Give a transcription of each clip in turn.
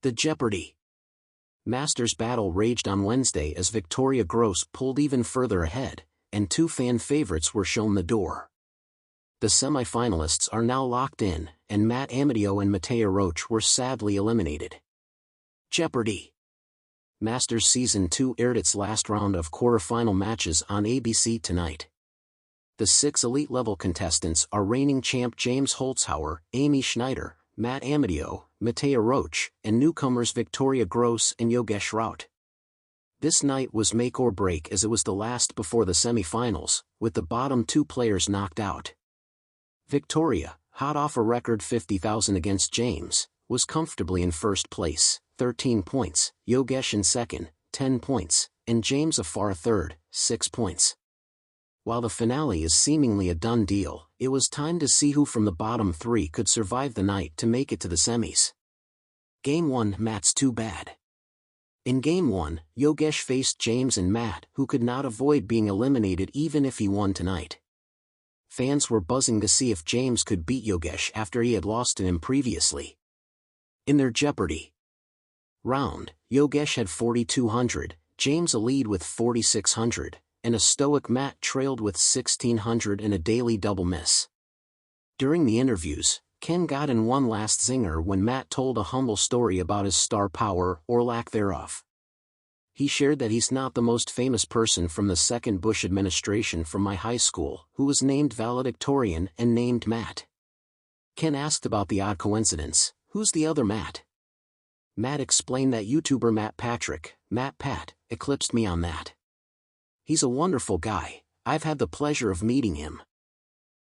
The Jeopardy! Masters battle raged on Wednesday as Victoria Gross pulled even further ahead, and two fan favorites were shown the door. The semi-finalists are now locked in, and Matt Amodio and Mattea Roach were sadly eliminated. Jeopardy! Masters Season 2 aired its last round of quarterfinal matches on ABC tonight. The 6 elite-level contestants are reigning champ James Holzhauer, Amy Schneider, Matt Amodio, Mattea Roach, and newcomers Victoria Gross and Yogesh Raut. This night was make or break as it was the last before the semi-finals, with the bottom 2 players knocked out. Victoria, hot off a record 50,000 against James, was comfortably in first place, 13 points, Yogesh in second, 10 points, and James a far third, 6 points. While the finale is seemingly a done deal, it was time to see who from the bottom 3 could survive the night to make it to the semis. Game 1. Matt's Too Bad. In Game 1, Yogesh faced James and Matt, who could not avoid being eliminated even if he won tonight. Fans were buzzing to see if James could beat Yogesh after he had lost to him previously. In their Jeopardy! Round, Yogesh had 4,200, James a lead with 4,600. And a stoic Matt trailed with 1,600 and a daily double miss. During the interviews, Ken got in one last zinger when Matt told a humble story about his star power or lack thereof. He shared that he's not the most famous person from the second Bush administration from my high school who was named valedictorian and named Matt. Ken asked about the odd coincidence, who's the other Matt? Matt explained that YouTuber Matt Patrick, Matt Pat, eclipsed me on that. He's a wonderful guy, I've had the pleasure of meeting him.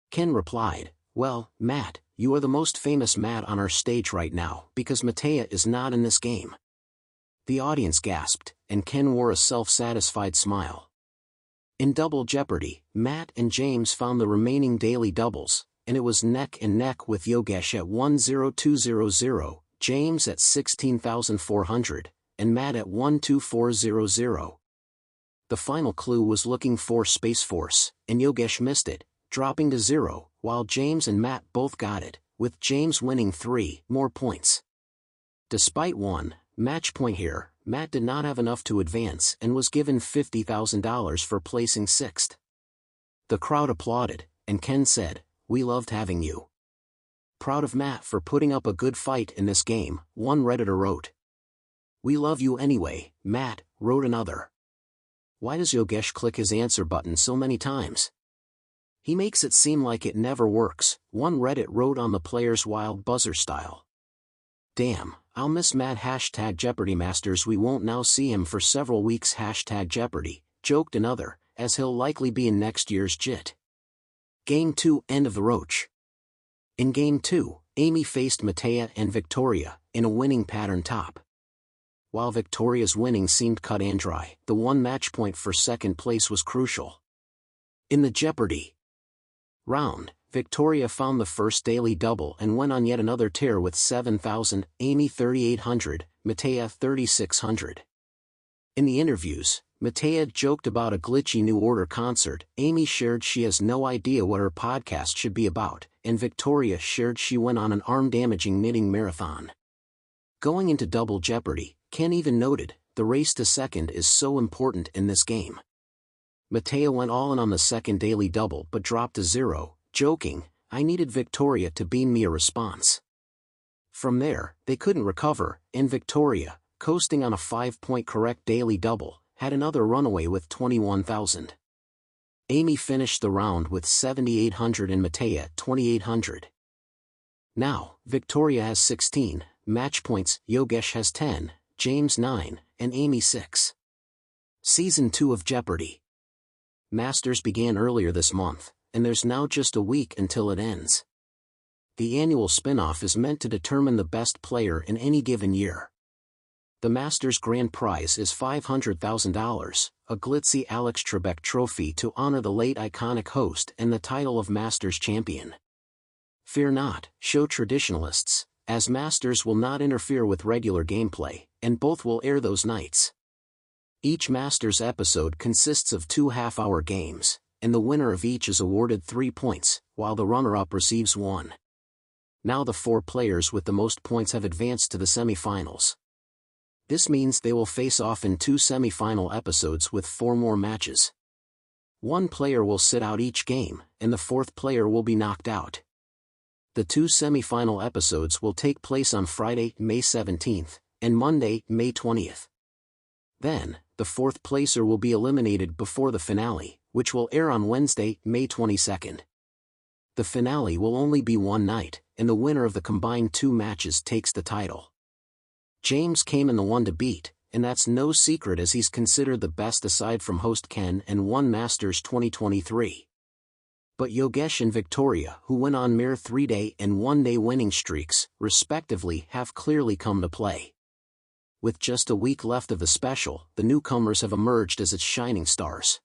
Ken replied, well, Matt, you are the most famous Matt on our stage right now because Mattea is not in this game. The audience gasped, and Ken wore a self-satisfied smile. In Double Jeopardy, Matt and James found the remaining daily doubles, and it was neck and neck with Yogesh at 10200, James at 16,400, and Matt at 12400. The final clue was looking for Space Force, and Yogesh missed it, dropping to 0, while James and Matt both got it, with James winning 3 more points. Despite one match point here, Matt did not have enough to advance and was given $50,000 for placing 6th. The crowd applauded, and Ken said, we loved having you. Proud of Matt for putting up a good fight in this game, one Redditor wrote. We love you anyway, Matt, wrote another. Why does Yogesh click his answer button so many times? He makes it seem like it never works, one Reddit wrote on the player's wild buzzer style. Damn, I'll miss Matt #Jeopardy Masters, we won't now see him for several weeks #Jeopardy, joked another, as he'll likely be in next year's JIT. Game 2 End of the Roach. In Game 2, Amy faced Mattea and Victoria, in a winning pattern top. While Victoria's winning seemed cut and dry, the one match point for second place was crucial. In the Jeopardy! Round, Victoria found the first daily double and went on yet another tear with 7,000, Amy 3,800, Mattea 3,600. In the interviews, Mattea joked about a glitchy New Order concert, Amy shared she has no idea what her podcast should be about, and Victoria shared she went on an arm-damaging knitting marathon. Going into Double Jeopardy, Ken even noted, the race to second is so important in this game. Mattea went all in on the second daily double but dropped to 0, joking, I needed Victoria to beam me a response. From there, they couldn't recover, and Victoria, coasting on a 5-point correct daily double, had another runaway with 21,000. Amy finished the round with 7,800 and Mattea 2,800. Now, Victoria has 16 match points, Yogesh has 10, James 9, and Amy 6. Season 2 of Jeopardy! Masters began earlier this month, and there's now just a week until it ends. The annual spin-off is meant to determine the best player in any given year. The Masters grand prize is $500,000, a glitzy Alex Trebek trophy to honor the late iconic host and the title of Masters champion. Fear not, show traditionalists, as Masters will not interfere with regular gameplay, and both will air those nights. Each Masters episode consists of 2 half-hour games, and the winner of each is awarded 3 points, while the runner-up receives 1. Now the 4 players with the most points have advanced to the semi-finals. This means they will face off in 2 semi-final episodes with 4 more matches. One player will sit out each game, and the 4th player will be knocked out. The 2 semi-final episodes will take place on Friday, May 17th, and Monday, May 20th. Then, the 4th placer will be eliminated before the finale, which will air on Wednesday, May 22nd. The finale will only be one night, and the winner of the combined 2 matches takes the title. James came in the one to beat, and that's no secret as he's considered the best aside from host Ken and won Masters 2023. But Yogesh and Victoria, who went on mere 3-day and 1-day winning streaks, respectively, have clearly come to play. With just a week left of the special, the newcomers have emerged as its shining stars.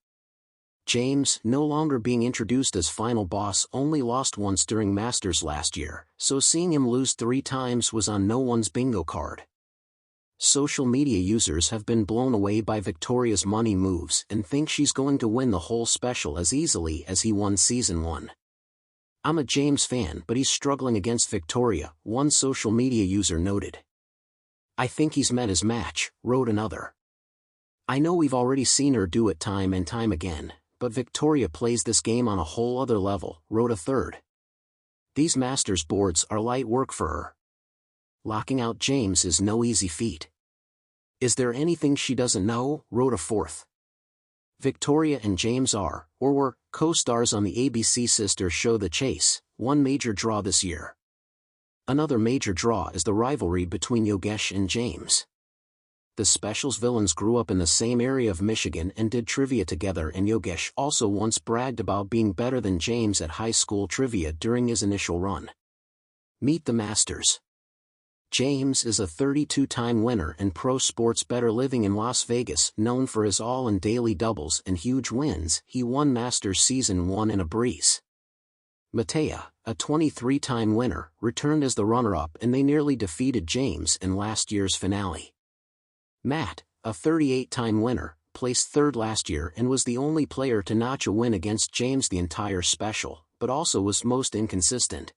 James, no longer being introduced as final boss, only lost once during Masters last year, so seeing him lose 3 times was on no one's bingo card. Social media users have been blown away by Victoria's money moves and think she's going to win the whole special as easily as he won Season 1. I'm a James fan, but he's struggling against Victoria, one social media user noted. I think he's met his match, wrote another. I know we've already seen her do it time and time again, but Victoria plays this game on a whole other level, wrote a third. These Masters boards are light work for her. Locking out James is no easy feat. Is there anything she doesn't know, wrote a fourth. Victoria and James are, or were, co-stars on the ABC sister show The Chase, one major draw this year. Another major draw is the rivalry between Yogesh and James. The special's villains grew up in the same area of Michigan and did trivia together, and Yogesh also once bragged about being better than James at high school trivia during his initial run. Meet the Masters. James is a 32-time winner and pro sports bettor living in Las Vegas, known for his all- and daily doubles and huge wins. He won Masters Season 1 in a breeze. Mattea, a 23-time winner, returned as the runner-up, and they nearly defeated James in last year's finale. Matt, a 38-time winner, placed 3rd last year and was the only player to notch a win against James the entire special, but also was most inconsistent.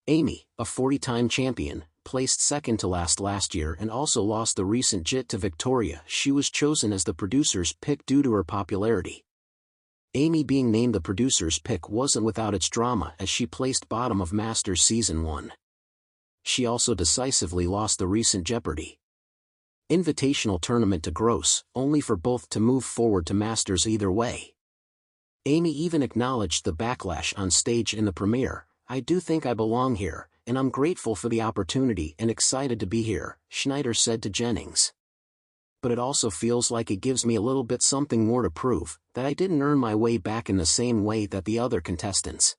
Amy, a 40-time champion, placed 2nd to last year and also lost the recent JIT to Victoria. She was chosen as the producer's pick due to her popularity. Amy being named the producer's pick wasn't without its drama, as she placed bottom of Masters Season 1. She also decisively lost the recent Jeopardy! Invitational tournament to Gross, only for both to move forward to Masters either way. Amy even acknowledged the backlash on stage in the premiere. I do think I belong here, and I'm grateful for the opportunity and excited to be here, Schneider said to Jennings. But it also feels like it gives me a little bit something more to prove, that I didn't earn my way back in the same way that the other contestants.